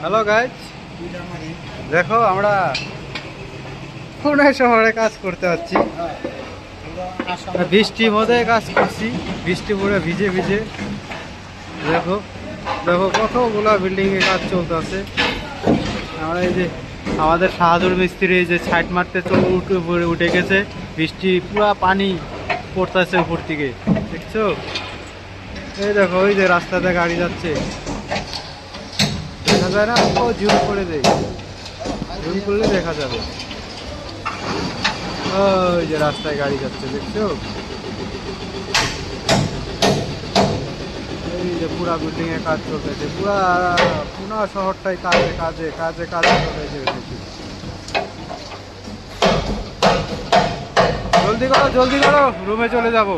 Hello guys, দেখো আমরা পুনে শহরে কাজ করতে যাচ্ছি। বৃষ্টির মধ্যে কাজ করছি, বৃষ্টি পুরো ভিজে ভিজে। দেখো দেখো কতগুলা বিল্ডিং এ কাজ চলতেছে। আমরা এই যে আমাদের শাহাদুর মিস্ত্রি এই যে ছাইট মারতে উঠে গেছে, বৃষ্টি পুরা পানি পড়তেছে উপর থেকে, দেখছো? এই দেখো ওই যে রাস্তাতে গাড়ি যাচ্ছে, দেখা যায় না? ও জুম করে দেয়, জুম করলে দেখা যাবে। ওই যে রাস্তায় গাড়ি যাচ্ছে, দেখছো? এই যে পুরা বিল্ডিং এ কাজ চলতেছে, পুরা পুরা শহরটাই কাজে কাজে কাজে কাজে চলেছে। জলদি করো জলদি করো, রুমে চলে যাবো।